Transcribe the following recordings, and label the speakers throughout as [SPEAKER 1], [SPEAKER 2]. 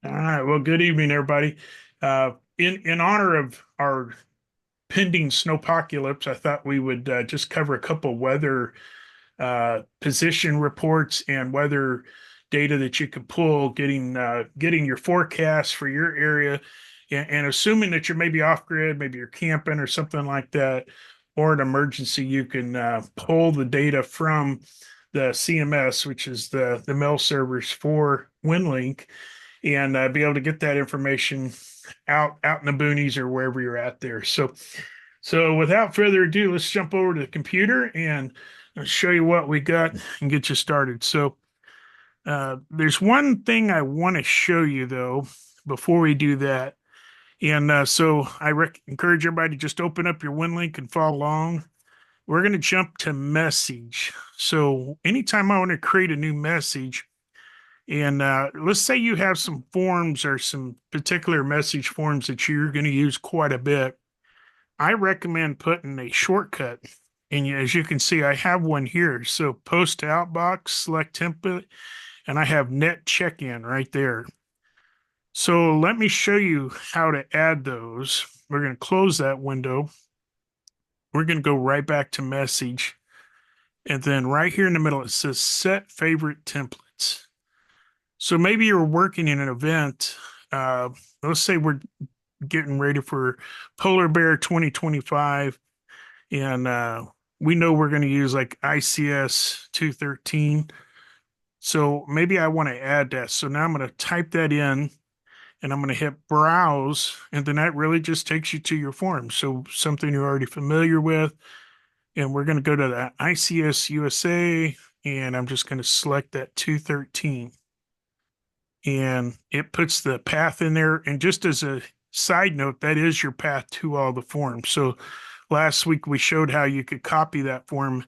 [SPEAKER 1] All right. Well, good evening, everybody. In honor of our pending snowpocalypse, I thought we would just cover a couple weather position reports and weather data that you could pull, getting your forecast for your area, and assuming that you're maybe off grid, maybe you're camping or something like that, or an emergency, you can pull the data from the CMS, which is the mail servers for Winlink, and be able to get that information out in the boonies or wherever you're at there. So without further ado, let's jump over to the computer and I'll show you what we got and get you started. So there's one thing I want to show you though before we do that. And so I encourage everybody to just open up your WinLink and follow along. We're going to jump to message. So anytime I want to create a new message, and let's say you have some forms or some particular message forms that you're going to use quite a bit. I recommend putting a shortcut. And as you can see, I have one here. So post to outbox, select template, and I have net check-in right there. So let me show you how to add those. We're going to close that window. We're going to go right back to message. And then right here in the middle, it says set favorite templates. So maybe you're working in an event. Uh, let's say we're getting ready for Polar Bear 2025, and we know we're going to use like ICS 213. So maybe I want to add that. So now I'm going to type that in and I'm going to hit browse, and then that really just takes you to your form. So something you're already familiar with. And we're going to go to the ICS USA, and I'm just going to select that 213. And it puts the path in there. And just as a side note, that is your path to all the forms. So last week we showed how you could copy that form.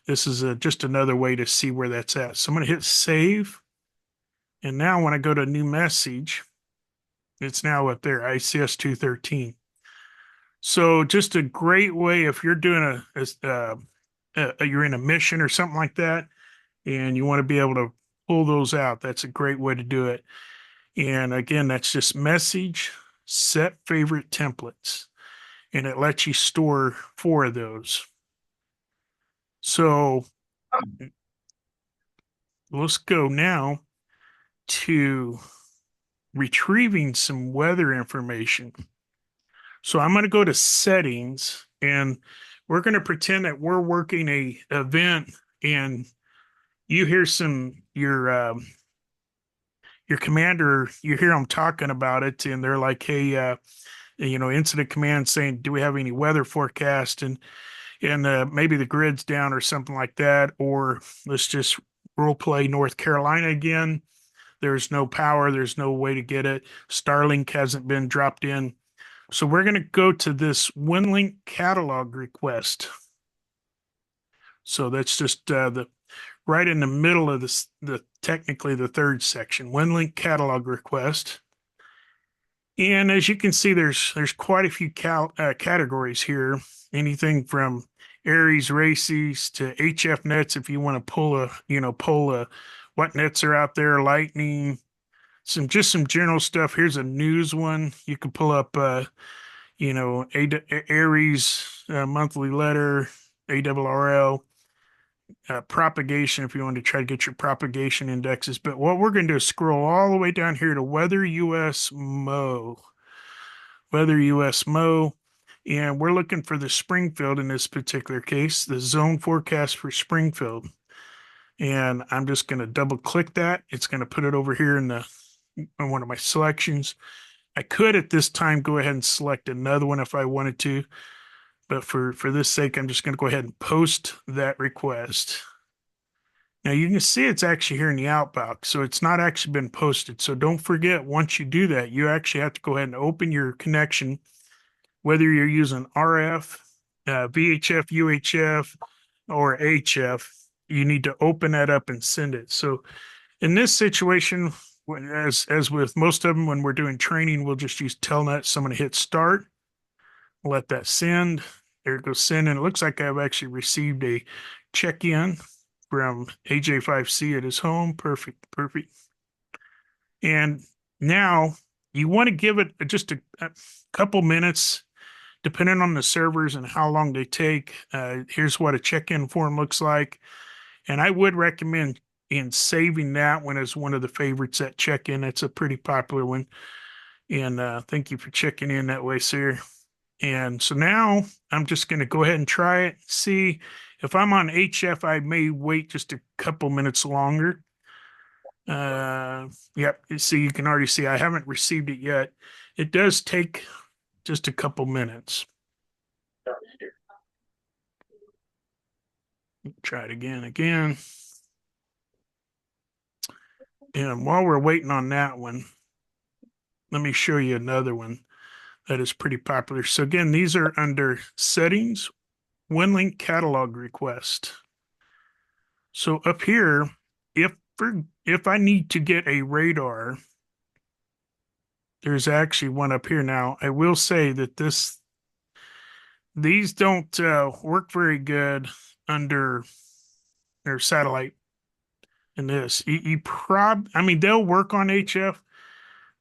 [SPEAKER 1] This is just another way to see where that's at. So I'm going to hit save. And now when I go to new message, it's now up there, ICS 213. So just a great way if you're doing you're in a mission or something like that, and you want to be able to pull those out. That's a great way to do it. And again, that's just message, set favorite templates, and it lets you store 4 of those. So let's go now to retrieving some weather information. So I'm going to go to settings, and we're going to pretend that we're working a event, and you hear your commander, you hear them talking about it, and they're like, "Hey, incident command saying, do we have any weather forecast?" And maybe the grid's down or something like that. Or let's just role play North Carolina again. There's no power. There's no way to get it. Starlink hasn't been dropped in. So we're going to go to this Winlink catalog request. So that's just the right in the middle of the technically the third section, Winlink catalog request. And as you can see, there's quite a few categories here. Anything from Aries races to HF nets if you want to pull what nets are out there, lightning, some general stuff. Here's a news one. You can pull up Aries monthly letter, ARRL, propagation if you want to try to get your propagation indexes. But what we're going to do is scroll all the way down here to Weather US Mo. Weather US Mo. And we're looking for the Springfield in this particular case, the zone forecast for Springfield. And I'm just going to double click that. It's going to put it over here in one of my selections. I could at this time go ahead and select another one if I wanted to, but for this sake, I'm just going to go ahead and post that request. Now you can see it's actually here in the outbox, so it's not actually been posted. So don't forget, once you do that, you actually have to go ahead and open your connection, whether you're using RF, VHF, UHF, or HF. You need to open that up and send it. So in this situation, as with most of them, when we're doing training, we'll just use Telnet. So I'm going to hit start, let that send. There it goes, send. And it looks like I've actually received a check-in from AJ5C at his home. Perfect, perfect. And Now you want to give it just a couple minutes, depending on the servers and how long they take. Here's what a check-in form looks like. And I would recommend in saving that one as one of the favorites at check-in. It's a pretty popular one. And thank you for checking in that way, sir. And so now I'm just going to go ahead and try it. See if I'm on HF, I may wait just a couple minutes longer. Yep. See, you can already see I haven't received it yet. It does take just a couple minutes. Try it again. And while we're waiting on that one, let me show you another one that is pretty popular. So again, these are under settings, Winlink catalog request. So up here, if I need to get a radar, there's actually one up here now. I will say that these don't work very good under their satellite in this. I mean, they'll work on HF,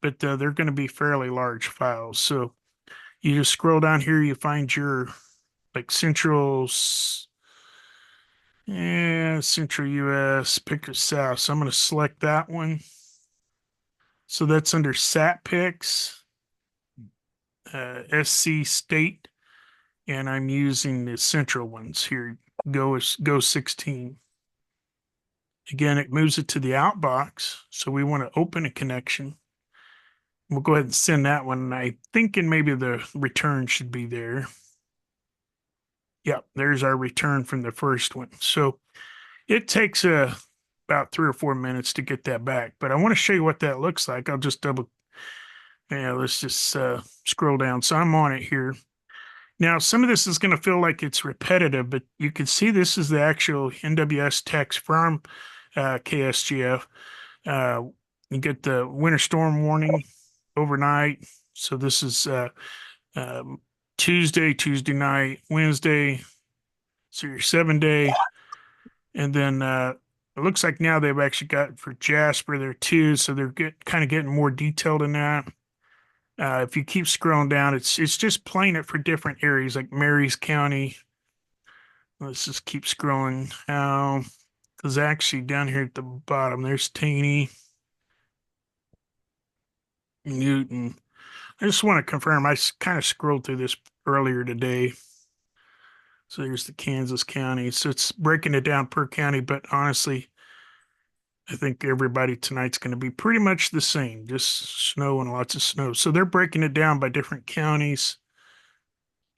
[SPEAKER 1] but they're going to be fairly large files. So you just scroll down here, you find your like Central US, pick your south. So I'm going to select that one. So that's under sat picks, SC state, and I'm using the central ones here. Go 16. Again, it moves it to the outbox. So we want to open a connection. We'll go ahead and send that one. And I'm thinking maybe the return should be there. Yep, there's our return from the first one. So it takes about 3 or 4 minutes to get that back. But I want to show you what that looks like. I'll just let's just scroll down. So I'm on it here. Now, some of this is going to feel like it's repetitive, but you can see this is the actual NWS text from KSGF. You get the winter storm warning overnight. So this is Tuesday night, Wednesday. So your 7 day. And then it looks like now they've actually got for Jasper there too. So they're kind of getting more detailed in that. If you keep scrolling down, it's just playing it for different areas like Marys County. Let's just keep scrolling. Because actually down here at the bottom, there's Taney, Newton. I just want to confirm. I kind of scrolled through this earlier today. So here's the Kansas County. So it's breaking it down per county, but honestly, I think everybody tonight's going to be pretty much the same, just snow and lots of snow. So they're breaking it down by different counties.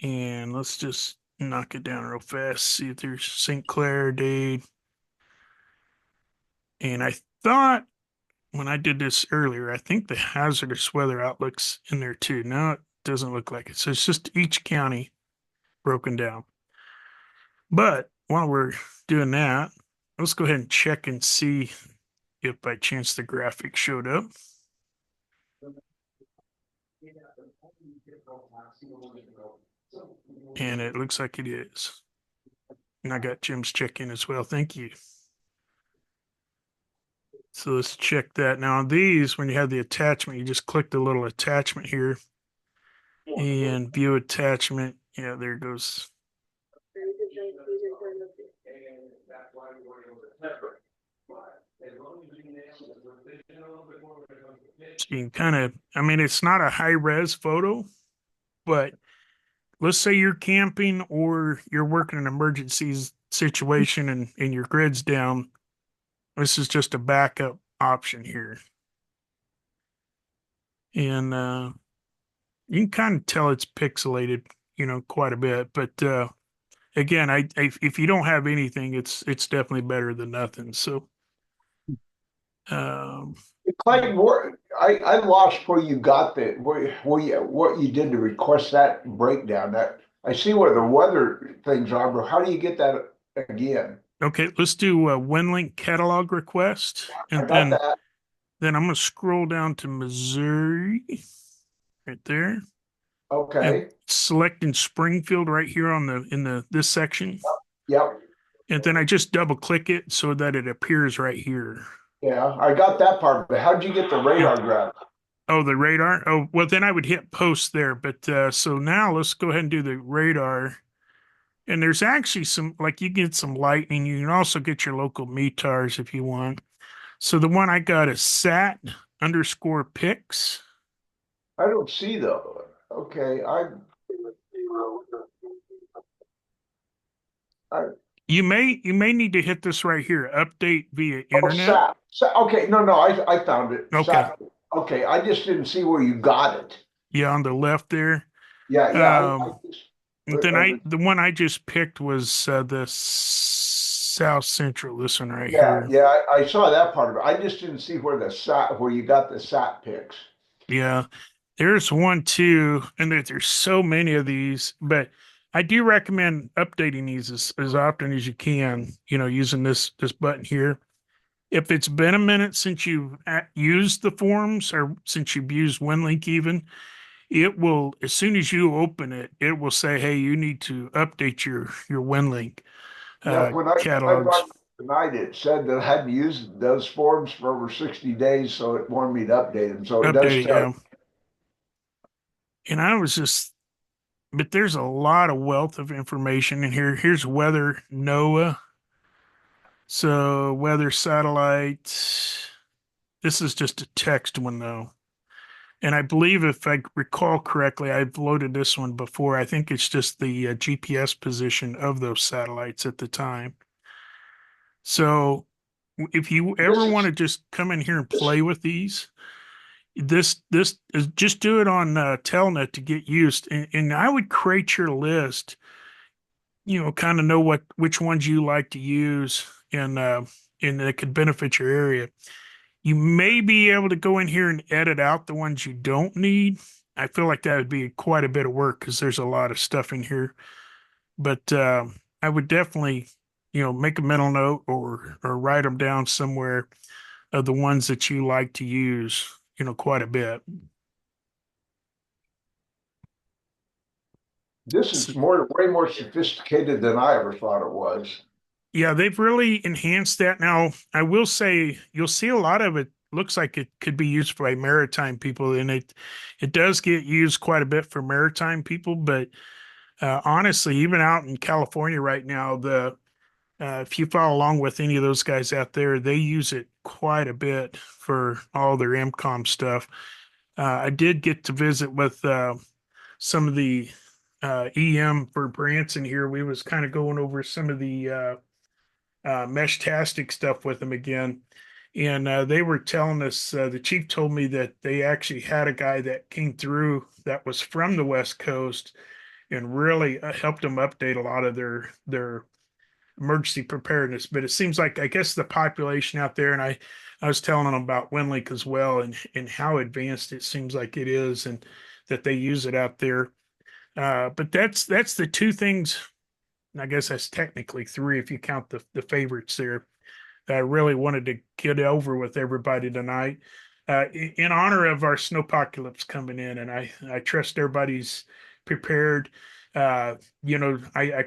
[SPEAKER 1] And let's just knock it down real fast. See if there's St. Clair, Dade. And I thought when I did this earlier, I think the hazardous weather outlook's in there too. Now it doesn't look like it. So it's just each county broken down. But while we're doing that, let's go ahead and check and see if by chance the graphic showed up. And it looks like it is. And I got Jim's check-in as well. Thank you. So let's check that. Now on these, when you have the attachment, you just click the little attachment here and view attachment. Yeah, there it goes. So you can kind of, I mean, it's not a high res photo, but let's say you're camping or you're working an emergencies situation and your grid's down. This is just a backup option here. And you can kind of tell it's pixelated, quite a bit. But again, if you don't have anything, it's definitely better than nothing. So
[SPEAKER 2] Clayton, I lost where you got what you did to request that breakdown. That I see where the weather things are, but how do you get that again?
[SPEAKER 1] okay, let's do a Winlink catalog request,
[SPEAKER 2] I
[SPEAKER 1] and
[SPEAKER 2] got
[SPEAKER 1] then
[SPEAKER 2] that.
[SPEAKER 1] I'm gonna scroll down to Missouri, right there, and
[SPEAKER 2] Okay.
[SPEAKER 1] select in Springfield right here on the in the this section,
[SPEAKER 2] Yep.
[SPEAKER 1] and then I just double click it so that it appears right here.
[SPEAKER 2] Yeah, I got that part. But how did you get the
[SPEAKER 1] And
[SPEAKER 2] radar graph?
[SPEAKER 1] Oh, the radar. Oh, well, then I would hit post there. But so now let's go ahead and do the radar. And there's actually some, like you get some lightning. You can also get your local METARs if you want. So the one I got is sat underscore pics.
[SPEAKER 2] I don't see though. Okay, I
[SPEAKER 1] You may need to hit this right here. Update via
[SPEAKER 2] oh,
[SPEAKER 1] internet.
[SPEAKER 2] Okay, no, no, I found it.
[SPEAKER 1] Okay.
[SPEAKER 2] Okay, I just didn't see where you got it.
[SPEAKER 1] Yeah, on the left there.
[SPEAKER 2] Yeah, yeah, I
[SPEAKER 1] Um,
[SPEAKER 2] just,
[SPEAKER 1] and then
[SPEAKER 2] I was,
[SPEAKER 1] the one I just picked was the South Central. This one right
[SPEAKER 2] yeah,
[SPEAKER 1] here.
[SPEAKER 2] yeah, I saw that part of it. I just didn't see where where you got the sat pics.
[SPEAKER 1] Yeah, there's one too, and there's so many of these, but I do recommend updating these as often as you can. Using this button here. If it's been a minute since you've used the forms or since you've used Winlink even, it will, as soon as you open it, it will say, "Hey, you need to update your Winlink
[SPEAKER 2] Yeah, when I
[SPEAKER 1] catalogs."
[SPEAKER 2] brought it tonight, it said that I hadn't used those forms for over 60 days, so it wanted me to update them. So it does
[SPEAKER 1] Update it,
[SPEAKER 2] tell
[SPEAKER 1] yeah. And I was just, but there's a lot of wealth of information in here. Here's weather, NOAA. So weather satellite. This is just a text one though. And I believe if I recall correctly, I've loaded this one before. I think it's just the GPS position of those satellites at the time. So if you ever
[SPEAKER 2] this
[SPEAKER 1] want
[SPEAKER 2] is
[SPEAKER 1] to just come in here and
[SPEAKER 2] this
[SPEAKER 1] play with these, this is just do it on Telnet to get used. And I would create your list, kind of know which ones you like to use and that could benefit your area. You may be able to go in here and edit out the ones you don't need. I feel like that would be quite a bit of work because there's a lot of stuff in here. But I would definitely, make a mental note or write them down somewhere of the ones that you like to use, quite a bit.
[SPEAKER 2] this
[SPEAKER 1] So,
[SPEAKER 2] is way more sophisticated than I ever thought it was.
[SPEAKER 1] yeah, they've really enhanced that. Now, I will say you'll see a lot of it looks like it could be used by maritime people, and it does get used quite a bit for maritime people, but honestly, even out in California right now, the if you follow along with any of those guys out there, they use it quite a bit for all their MCOM stuff. I did get to visit with some of the EM for Branson here. We was kind of going over some of the Meshtastic stuff with them again. And they were telling us, the chief told me that they actually had a guy that came through that was from the West Coast and really helped them update a lot of their emergency preparedness. But it seems like I guess the population out there, and I was telling them about Winlink as well, and how advanced it seems like it is, and that they use it out there. But that's the two things. I guess that's technically three if you count the favorites there that I really wanted to get over with everybody tonight. In honor of our snowpocalypse coming in, and I trust everybody's prepared. I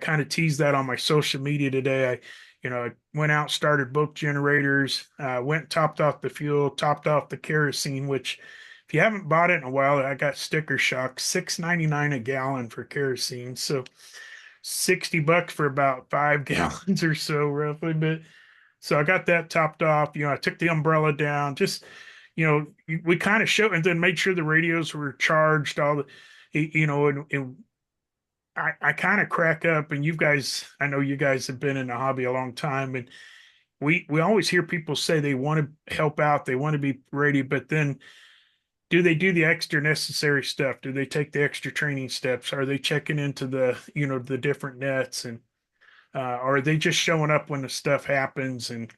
[SPEAKER 1] kind of teased that on my social media today. I went out, started both generators, went topped off the fuel, topped off the kerosene, which if you haven't bought it in a while, I got sticker shock, $6.99 a gallon for kerosene. So $60 for about 5 gallons or so, roughly. But so I got that topped off. I took the umbrella down. Just, we kind of showed and then made sure the radios were charged. And I kind of crack up. And you guys, I know you guys have been in the hobby a long time, and we always hear people say they want to help out, they want to be ready, but then do they do the extra necessary stuff? Do they take the extra training steps? Are they checking into the different nets and or are they just showing up when the stuff happens? And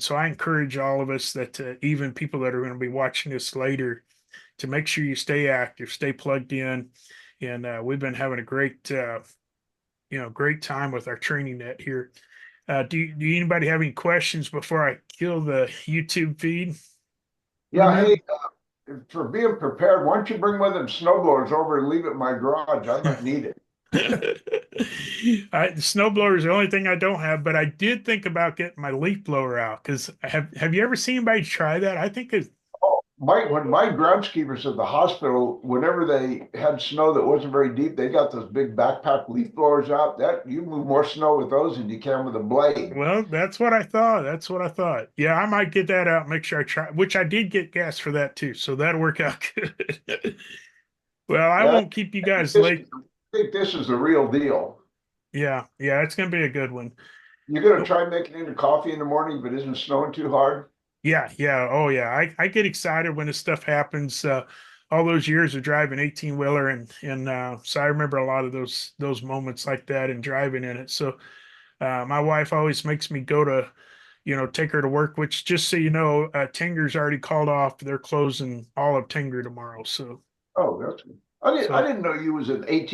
[SPEAKER 1] so I encourage all of us that even people that are going to be watching this later to make sure you stay active, stay plugged in. And we've been having a great time with our training net here. Do anybody have any questions before I kill the YouTube feed for a
[SPEAKER 2] Yeah,
[SPEAKER 1] minute?
[SPEAKER 2] hey, for being prepared, why don't you bring one of them snowblowers over and leave it in my garage? I might need it.
[SPEAKER 1] The snowblower is the only thing I don't have, but I did think about getting my leaf blower out because have you ever seen anybody try that? I think it's
[SPEAKER 2] Oh, when my groundskeepers at the hospital, whenever they had snow that wasn't very deep, they got those big backpack leaf blowers out. That you move more snow with those than you can with a blade.
[SPEAKER 1] Well, that's what I thought. That's what I thought. Yeah, I might get that out. Make sure I try. Which I did get gas for that too, so that'll work out good. Well, I
[SPEAKER 2] Yeah,
[SPEAKER 1] won't keep you guys late.
[SPEAKER 2] I think this is the real deal.
[SPEAKER 1] Yeah, yeah, it's gonna be a good one.
[SPEAKER 2] You're gonna try making into coffee in the morning, but isn't snowing too hard?
[SPEAKER 1] Yeah, yeah, oh yeah. I get excited when this stuff happens. All those years of driving 18 wheeler and so I remember a lot of those moments like that and driving in it. So my wife always makes me go to, take her to work, which just so you know, Tinger's already called off. They're closing all of Tinger tomorrow. So
[SPEAKER 2] Oh, that's good. I
[SPEAKER 1] so
[SPEAKER 2] didn't know you was an 18